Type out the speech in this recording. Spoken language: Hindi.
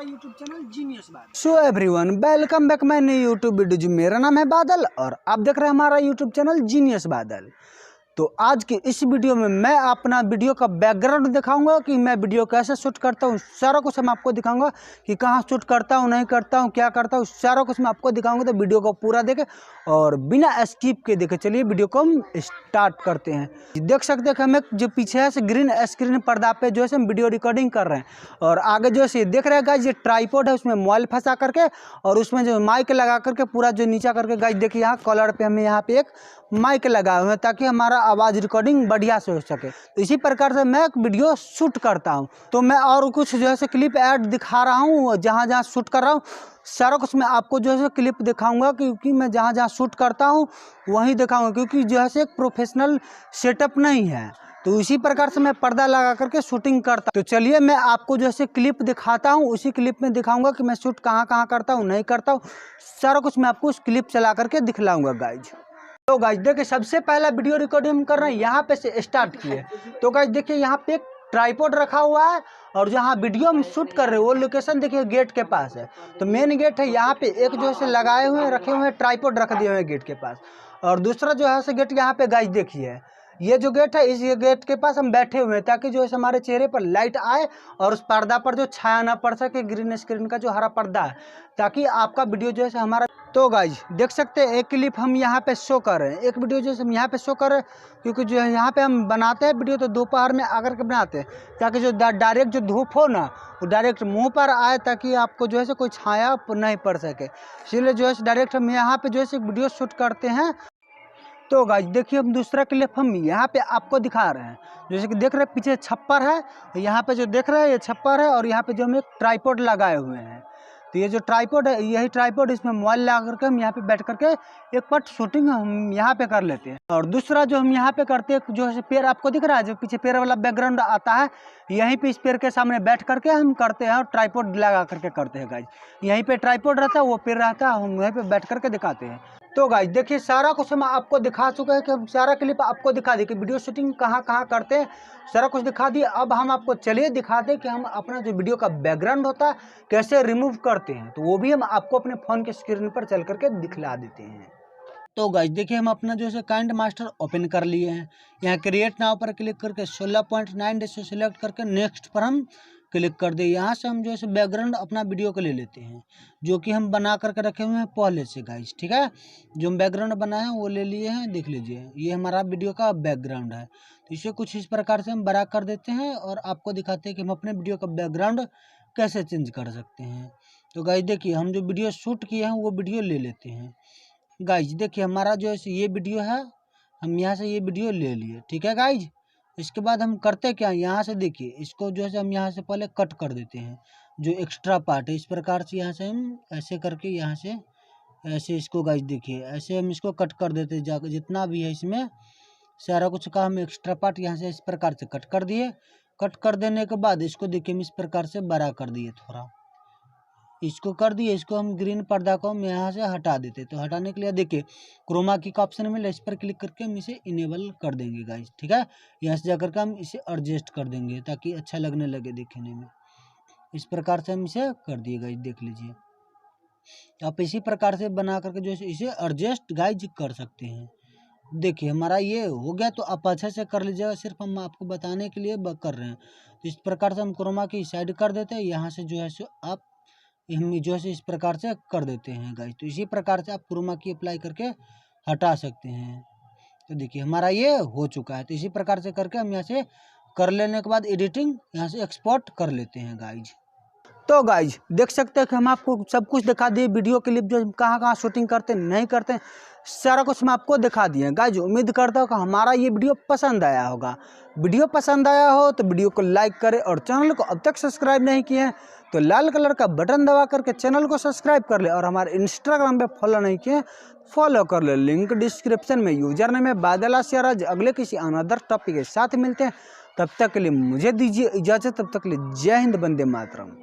YouTube चैनल जीनियस बादल। So everyone, welcome back my new YouTube video. मेरा नाम है बादल और आप देख रहे हैं हमारा यूट्यूब चैनल जीनियस बादल। तो आज की इस वीडियो में मैं अपना वीडियो का बैकग्राउंड दिखाऊंगा कि मैं वीडियो कैसे शूट करता हूँ। सारा कुछ मैं आपको दिखाऊंगा कि कहाँ शूट करता हूँ, नहीं करता हूँ, क्या करता हूँ, सारा कुछ मैं आपको दिखाऊंगा। तो वीडियो को पूरा देखें और बिना स्किप के देखें। चलिए वीडियो को हम स्टार्ट करते हैं। देख सकते हैं कि हमें जो पीछे है ग्रीन स्क्रीन पर्दा पे जो है हम वीडियो रिकॉर्डिंग कर रहे हैं और आगे जो है देख रहे हैं गाइस, ये ट्राइपॉड है, उसमें मोबाइल फंसा करके और उसमें जो माइक लगा करके पूरा जो नीचा करके गाइस देखिए यहाँ कॉलर पे हमें यहाँ पे एक माइक लगा हुआ है ताकि हमारा आवाज़ रिकॉर्डिंग बढ़िया से हो सके। तो इसी प्रकार से मैं एक वीडियो शूट करता हूं। तो मैं और कुछ जो है क्लिप ऐड दिखा रहा हूं, जहां जहां शूट कर रहा हूं सारा कुछ मैं आपको जो है क्लिप दिखाऊंगा, क्योंकि मैं जहां जहां शूट करता हूं वहीं दिखाऊंगा, क्योंकि जो है एक प्रोफेशनल सेटअप नहीं है। तो इसी प्रकार से मैं पर्दा लगा करके शूटिंग करता हूँ। तो चलिए मैं आपको जो है क्लिप दिखाता हूँ, उसी क्लिप में दिखाऊंगा कि मैं शूट कहाँ कहाँ करता हूँ, नहीं करता हूँ। सारा कुछ मैं आपको उस क्लिप चला करके दिखलाऊंगा गाइज। तो गाइज देखिए, सबसे पहला वीडियो रिकॉर्डिंग हम कर रहे हैं, यहाँ पे से स्टार्ट किए। तो गाइज देखिए यहाँ पे एक ट्राइपॉड रखा हुआ है और जहाँ वीडियो हम शूट कर रहे हैं वो लोकेशन देखिए गेट के पास है। तो मेन गेट है, यहाँ पे एक जो है लगाए हुए रखे हुए हैं, ट्राइपॉड रख दिए हुए हैं गेट के पास। और दूसरा जो है गेट यहाँ पे गाइज देखिए, ये जो गेट है, इस गेट के पास हम बैठे हुए हैं ताकि जो है हमारे चेहरे पर लाइट आए और उस पर्दा पर जो छाया ना पड़ सके, ग्रीन स्क्रीन का जो हरा पर्दा है, ताकि आपका वीडियो जो है हमारा। तो गाइज देख सकते हैं एक क्लिप हम यहाँ पे शो कर रहे हैं, एक वीडियो जो है हम यहाँ पे शो कर रहे हैं, क्योंकि जो है यहाँ पे हम बनाते हैं वीडियो तो दोपहर में आकर के बनाते हैं ताकि जो डायरेक्ट जो धूप हो ना वो डायरेक्ट मुंह पर आए, ताकि आपको जो है कोई छाया नहीं पड़ सके। इसलिए जो है डायरेक्ट हम यहाँ पे जो है वीडियो शूट करते हैं। तो गाइस देखिए, हम दूसरा क्लिप हम यहाँ पे आपको दिखा रहे हैं। जैसे कि देख रहे हैं पीछे छप्पर है, यहाँ पे जो देख रहे हैं ये छप्पर है और यहाँ पे जो हम एक ट्राइपॉड लगाए हुए हैं। तो ये जो ट्राइपॉड है, यही ट्राइपॉड, इसमें मोबाइल लगा करके हम यहाँ पे बैठ करके एक पट शूटिंग हम यहाँ पे कर लेते हैं। और दूसरा जो हम यहाँ पे करते हैं, जो है पेड़ आपको दिख रहा है, जो पीछे पेड़ वाला बैकग्राउंड आता है, यहीं पे इस पेड़ के सामने बैठ करके हम करते हैं और ट्राइपॉड लगा करके करते हैं गाइज। यहीं पे ट्राइपॉड रहता है, वो पेड़ रहता है, हम वहीं पे बैठ करके दिखाते हैं। तो गाइज देखिए, सारा कुछ हम आपको दिखा चुके हैं कि हम सारा क्लिप आपको दिखा दिए कि वीडियो शूटिंग कहाँ कहाँ करते हैं, सारा कुछ दिखा दिए। अब हम आपको चलिए दिखा दें कि हम अपना जो वीडियो का बैकग्राउंड होता है कैसे रिमूव करते हैं। तो वो भी हम आपको अपने फ़ोन के स्क्रीन पर चल करके दिखला देते हैं। तो गाइज देखिए, हम अपना जो है काइंड मास्टर ओपन कर लिए हैं। यहाँ क्रिएट नाउ पर क्लिक करके 16.9 डिस्टेंस सेलेक्ट करके नेक्स्ट पर हम क्लिक कर दे। यहाँ से हम जो है बैकग्राउंड अपना वीडियो को ले लेते हैं, जो कि हम बना करके रखे हुए हैं पहले से गाइज। ठीक है, जो हम बैकग्राउंड बनाए हैं वो ले लिए हैं, देख लीजिए ये हमारा वीडियो का बैकग्राउंड है। तो इसे कुछ इस प्रकार से हम बड़ा कर देते हैं और आपको दिखाते हैं कि हम अपने वीडियो का बैकग्राउंड कैसे चेंज कर सकते हैं। तो गाइज देखिए, हम जो वीडियो शूट किए हैं वो वीडियो ले लेते हैं। गाइज देखिए, हमारा जो है ये वीडियो है, हम यहाँ से ये वीडियो ले लिए। ठीक है गाइज, इसके बाद हम करते क्या, यहाँ से देखिए इसको जो है हम यहाँ से पहले कट कर देते हैं, जो एक्स्ट्रा पार्ट है। इस प्रकार से यहाँ से हम ऐसे करके यहाँ से ऐसे इसको गाइज देखिए ऐसे हम इसको कट कर देते हैं, जाकर जितना भी है इसमें सारा कुछ का हम एक्स्ट्रा पार्ट यहाँ से इस प्रकार से कट कर दिए। कट कर देने के बाद इसको देखिए हम इस प्रकार से बड़ा कर दिए, थोड़ा इसको कर दिए। इसको हम ग्रीन पर्दा को हम यहाँ से हटा देते। तो हटाने के लिए देखिए क्रोमा की का ऑप्शन मिला, इस पर क्लिक करके हम इसे इनेबल कर देंगे गाइस। ठीक है, यहाँ से जाकर के हम इसे एडजस्ट कर देंगे ताकि अच्छा लगने लगे दिखने में। इस प्रकार से हम इसे कर दिए गाइस, देख लीजिए। आप इसी प्रकार से बना करके जो है इसे एडजस्ट गाइज कर सकते हैं। देखिए हमारा ये हो गया, तो आप अच्छे से कर लीजिएगा, सिर्फ हम आपको बताने के लिए कर रहे हैं। तो इस प्रकार से हम क्रोमा की साइड कर देते हैं, यहाँ से जो है आप हम जो है इस प्रकार से कर देते हैं गाइस। तो इसी प्रकार से आप क्रोमा की अप्लाई करके हटा सकते हैं। तो देखिए हमारा ये हो चुका है। तो इसी प्रकार से करके हम यहाँ से कर लेने के बाद एडिटिंग यहाँ से एक्सपोर्ट कर लेते हैं गाइज। तो गाइज देख सकते हैं कि हम आपको सब कुछ दिखा दिए, वीडियो क्लिप जो कहाँ कहाँ शूटिंग करते हैं, नहीं करते हैं, सारा कुछ हम आपको दिखा दिए गाइज। उम्मीद करता हूँ कि हमारा ये वीडियो पसंद आया होगा। वीडियो पसंद आया हो तो वीडियो को लाइक करें और चैनल को अब तक सब्सक्राइब नहीं किए हैं तो लाल कलर का बटन दबा करके चैनल को सब्सक्राइब कर ले, और हमारे इंस्टाग्राम पे फॉलो नहीं किए फॉलो कर ले, लिंक डिस्क्रिप्शन में। यूजर नेम है बादल आशिया। अगले किसी अनदर टॉपिक के साथ मिलते हैं, तब तक के लिए मुझे दीजिए इजाज़त। तब तक के लिए जय हिंद, वंदे मातरम।